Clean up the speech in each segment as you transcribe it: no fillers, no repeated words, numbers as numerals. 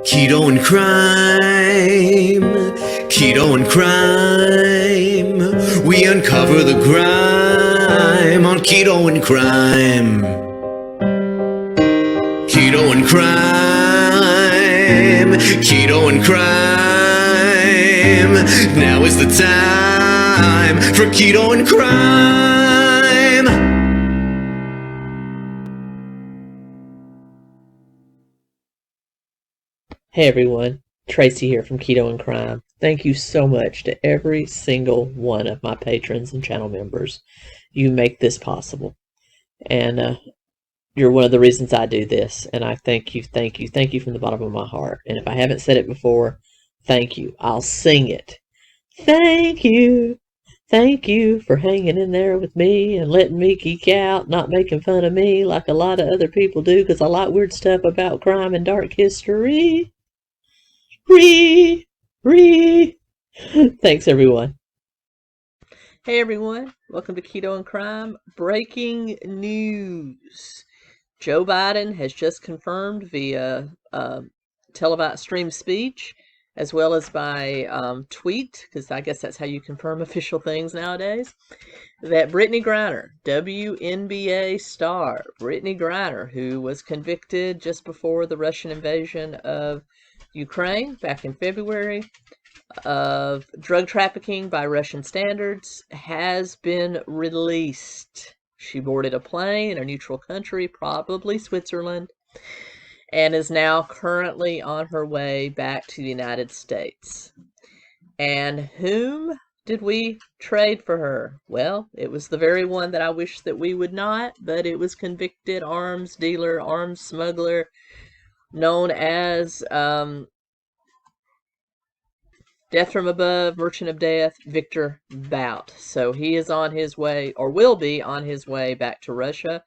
Keto and crime, keto and crime. We uncover the grime on keto and crime. Keto and crime, keto and crime. Now is the time for keto and crime. Hey everyone, Tracy here from Keto and Crime. Thank you so much to every single one of my patrons and channel members. You make this possible. And you're one of the reasons I do this. And I thank you from the bottom of my heart. And if I haven't said it before, thank you. I'll sing it. Thank you. Thank you for hanging in there with me and letting me geek out, not making fun of me like a lot of other people do, because I like weird stuff about crime and dark history. Thanks, everyone. Hey, everyone. Welcome to Keto and Crime. Breaking news. Joe Biden has just confirmed via televised stream speech, as well as by tweet, because I guess that's how you confirm official things nowadays, that Brittney Griner, WNBA star, Brittney Griner, who was convicted just before the Russian invasion of Ukraine back in February of drug trafficking by Russian standards, has been released. She boarded a plane in a neutral country, probably Switzerland, and is now currently on her way back to the United States. And whom did we trade for her? Well, it was the very one that I wish that we would not, but it was convicted arms dealer, arms smuggler, known as Death from Above, Merchant of Death, Victor Bout. So he is on his way, or will be on his way back to Russia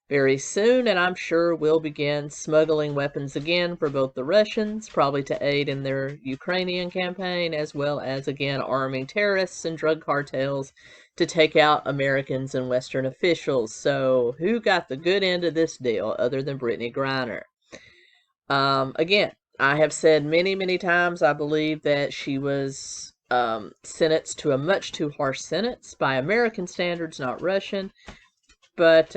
very soon, and I'm sure will begin smuggling weapons again for both the Russians, probably to aid in their Ukrainian campaign, as well as, again, arming terrorists and drug cartels to take out Americans and Western officials. So who got the good end of this deal other than Brittney Griner? Again, I have said many, many times I believe that she was sentenced to a much too harsh sentence by American standards, not Russian. But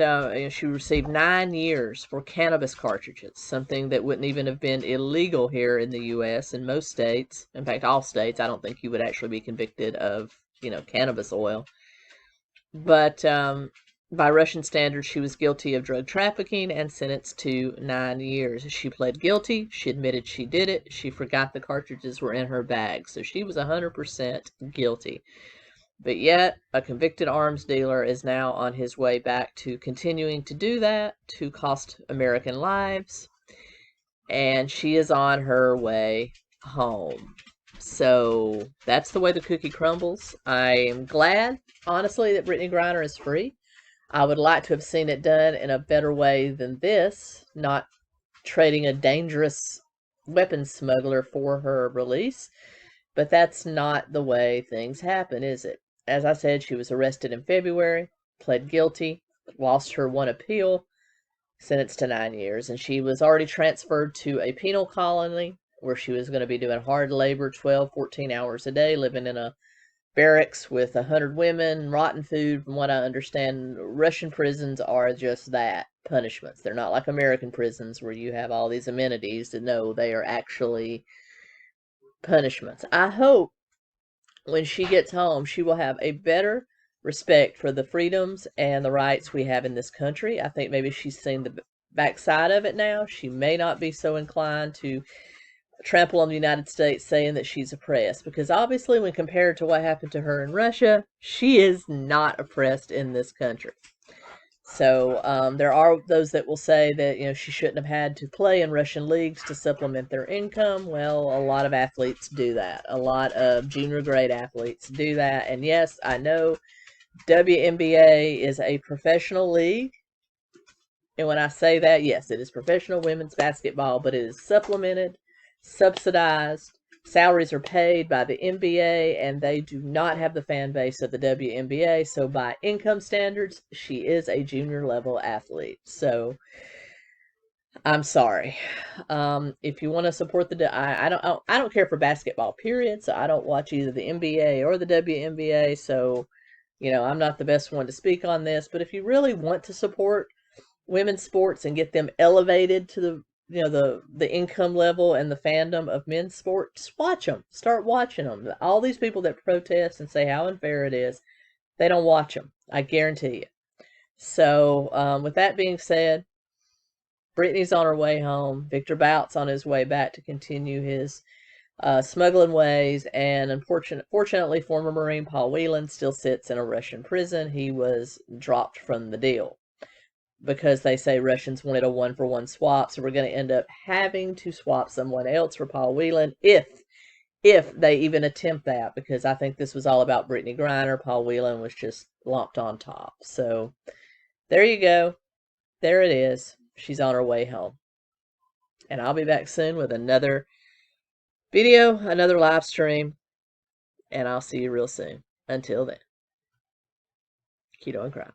she received 9 years for cannabis cartridges, something that wouldn't even have been illegal here in the U.S. in most states. In fact, all states. I don't think you would actually be convicted of, cannabis oil. But by Russian standards, she was guilty of drug trafficking and sentenced to 9 years. She pled guilty. She admitted she did it. She forgot the cartridges were in her bag. So she was 100% guilty. But yet, a convicted arms dealer is now on his way back to continuing to do that, to cost American lives. And she is on her way home. So that's the way the cookie crumbles. I am glad, honestly, that Brittney Griner is free. I would like to have seen it done in a better way than this, not trading a dangerous weapons smuggler for her release. But that's not the way things happen, is it? As I said, she was arrested in February, pled guilty, lost her one appeal, sentenced to 9 years, and she was already transferred to a penal colony where she was going to be doing hard labor, 12, 14 hours a day, living in a barracks with 100 women, rotten food. From what I understand, Russian prisons are just that, punishments. They're not like American prisons where you have all these amenities. No, they are actually punishments. I hope when she gets home, she will have a better respect for the freedoms and the rights we have in this country. I think maybe she's seen the backside of it now. She may not be so inclined to trample on the United States saying that she's oppressed, because obviously when compared to what happened to her in Russia, she is not oppressed in this country. So there are those that will say that she shouldn't have had to play in Russian leagues to supplement their income. Well, a lot of athletes do that. A lot of junior grade athletes do that. And yes, I know WNBA is a professional league. And when I say that, yes, it is professional women's basketball, but it is supplemented, subsidized. Salaries are paid by the NBA, and they do not have the fan base of the WNBA. So by income standards, she is a junior level athlete. So I'm sorry. If you want to support I don't care for basketball, period. So I don't watch either the NBA or the WNBA. So, I'm not the best one to speak on this. But if you really want to support women's sports and get them elevated to the income level and the fandom of men's sports, watch them. Start watching them. All these people that protest and say how unfair it is, they don't watch them. I guarantee you. So, with that being said, Brittany's on her way home. Victor Bout's on his way back to continue his smuggling ways. And fortunately, former Marine Paul Whelan still sits in a Russian prison. He was dropped from the deal because they say Russians wanted a one-for-one swap. So we're going to end up having to swap someone else for Paul Whelan if they even attempt that, because I think this was all about Brittney Griner. Paul Whelan was just lumped on top. So there you go. There it is. She's on her way home. And I'll be back soon with another video, another live stream, and I'll see you real soon. Until then, keto and crime.